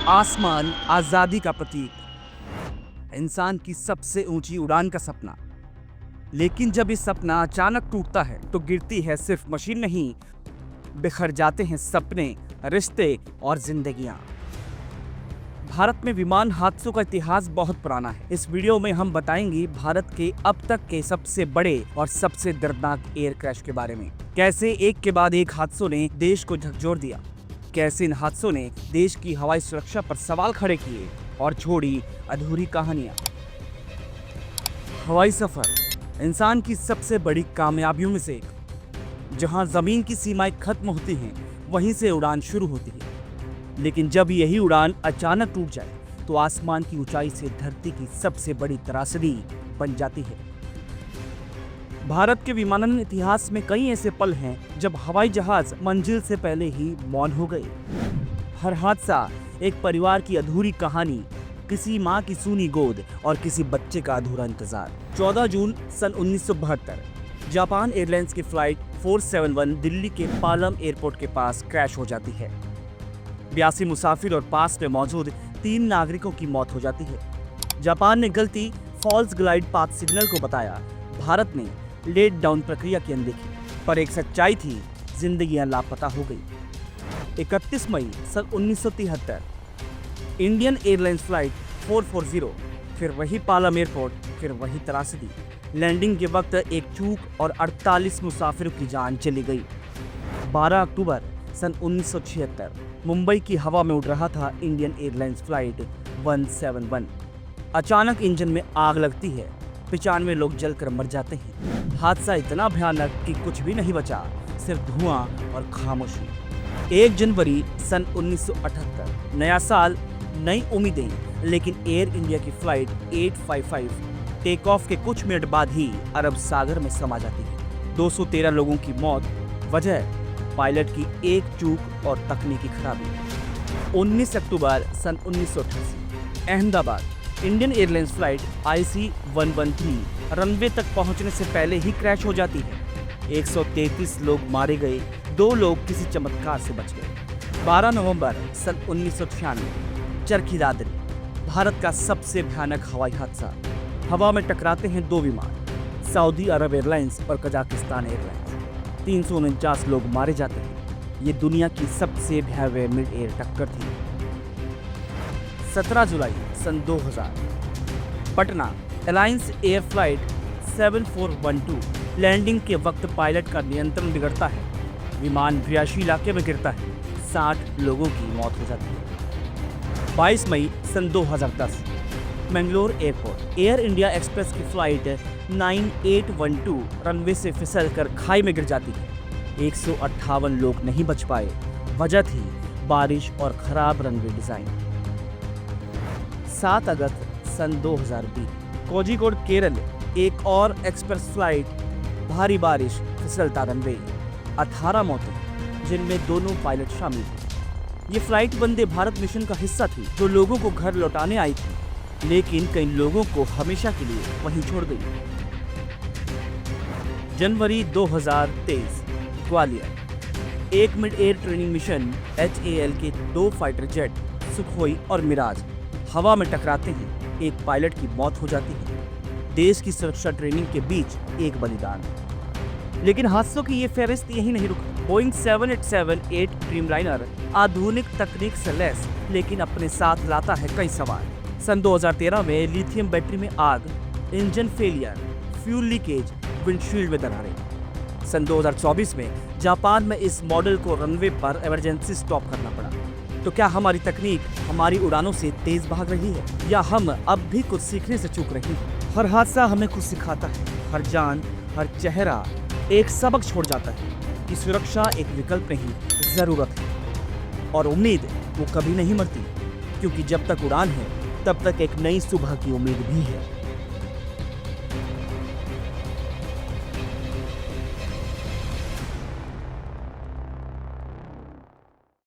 आसमान आजादी का प्रतीक, इंसान की सबसे ऊंची उड़ान का सपना। लेकिन जब ये सपना अचानक टूटता है तो गिरती है सिर्फ मशीन नहीं, बिखर जाते हैं सपने, रिश्ते और जिंदगियां। भारत में विमान हादसों का इतिहास बहुत पुराना है। इस वीडियो में हम बताएंगे भारत के अब तक के सबसे बड़े और सबसे दर्दनाक एयर क्रैश के बारे में। कैसे एक के बाद एक हादसों ने देश को झकझोर दिया, कैसे इन हादसों ने देश की हवाई सुरक्षा पर सवाल खड़े किए और छोड़ी अधूरी कहानियां। हवाई सफर इंसान की सबसे बड़ी कामयाबियों में से एक। जहां जमीन की सीमाएं खत्म होती हैं, वहीं से उड़ान शुरू होती है। लेकिन जब यही उड़ान अचानक टूट जाए तो आसमान की ऊंचाई से धरती की सबसे बड़ी त्रासदी बन जाती है। भारत के विमानन इतिहास में कई ऐसे पल हैं जब हवाई जहाज मंजिल से पहले ही मौन हो गए। हर हादसा एक परिवार की अधूरी कहानी, किसी माँ की सूनी गोद और किसी बच्चे का अधूरा इंतजार। 14 जून सन 1972 जापान एयरलाइंस की फ्लाइट 471 दिल्ली के पालम एयरपोर्ट के पास क्रैश हो जाती है। 82 मुसाफिर और पास में मौजूद 3 नागरिकों की मौत हो जाती है। जापान ने गलती फॉल्स ग्लाइड पाथ सिग्नल को बताया, भारत ने लेट डाउन प्रक्रिया की अनदेखी, पर एक सच्चाई थी, जिंदगियां लापता हो गई। 31 मई सन 1973 इंडियन एयरलाइंस फ्लाइट 440, फिर वही पालम एयरपोर्ट, फिर वही त्रासदी। लैंडिंग के वक्त एक चूक और 48 मुसाफिरों की जान चली गई। 12 अक्टूबर सन 1976 मुंबई की हवा में उड़ रहा था इंडियन एयरलाइंस फ्लाइट 171। अचानक इंजन में आग लगती है, 95 लोग जलकर मर जाते हैं। हादसा इतना भयानक कि कुछ भी नहीं बचा, सिर्फ धुआं और खामोशी। 1 जनवरी सन 1978 नया साल, नई उम्मीदें, लेकिन एयर इंडिया की फ्लाइट 855 टेक ऑफ के कुछ मिनट बाद ही अरब सागर में समा जाती है। 213 लोगों की मौत, वजह पायलट की एक चूक और तकनीकी खराबी। 19 अक्टूबर सन 1988 Ahmedabad Indian airlines flight IC 113 runway तक पहुंचने से पहले ही क्रैश हो जाती है। 133 लोग मारे गए, 2 लोग किसी चमत्कार से बच गए। 12 नवंबर सन 1996 चरखी दादरी, भारत का सबसे भयानक हवाई हादसा। हवा में टकराते हैं 2 विमान, सऊदी अरब एयरलाइंस और कजाकिस्तान एयरलाइंस। 349 लोग मारे जाते हैं। ये दुनिया की सबसे भयावह मिड एयर टक्कर थी। 17 जुलाई सन 2000 Patna alliance air flight 7412 landing के वक्त पायलट का नियंत्रण बिगड़ता है, विमान 82 इलाके में गिरता है, 60 लोगों की मौत हो जाती है। 22 मई सन 2010 Mangalore airport air India express की फ्लाइट 9812 रनवे से फिसलकर खाई में गिर जाती है। 158 लोग नहीं बच पाए, वजह थी बारिश और खराब रनवे डिजाइन। 7 अगस्त सन 2020 कोझिकोड केरल एक और एक्सप्रेस फ्लाइट, भारी बारिश, फिसलता रनवे, 18 मौतें, जिनमें दोनों पायलट शामिल थे। ये फ्लाइट वंदे भारत मिशन का हिस्सा थी जो लोगों को घर लौटाने आई थी, लेकिन कई लोगों को हमेशा के लिए वहीं छोड़ गई। जनवरी 2023 ग्वालियर एक mid air training mission HAL के 2 फाइटर जेट सुखोई और मिराज हवा में टकराते हैं, एक पायलट की मौत हो जाती है। देश की सुरक्षा ट्रेनिंग के बीच एक बलिदान। लेकिन हादसों की ये फहरिस्त यही नहीं रुकी। बोइंग 787-8 ड्रीमलाइनर आधुनिक तकनीक से लैस, लेकिन अपने साथ लाता है कई सवाल। सन 2013 में लिथियम बैटरी में आग, engine failure, fuel leakage, windshield में दरारें। सन 2024 में जापान में इस मॉडल को रनवे पर इमरजेंसी स्टॉप करना पड़ा। तो क्या हमारी तकनीक हमारी उड़ानों से तेज भाग रही है, या हम अब भी कुछ सीखने से चूक रहे हैं? हर हादसा हमें कुछ सिखाता है, हर जान, हर चेहरा एक सबक छोड़ जाता है कि सुरक्षा एक विकल्प नहीं, जरूरत है। और उम्मीद वो कभी नहीं मरती, क्योंकि जब तक उड़ान है तब तक एक नई सुबह की उम्मीद भी है।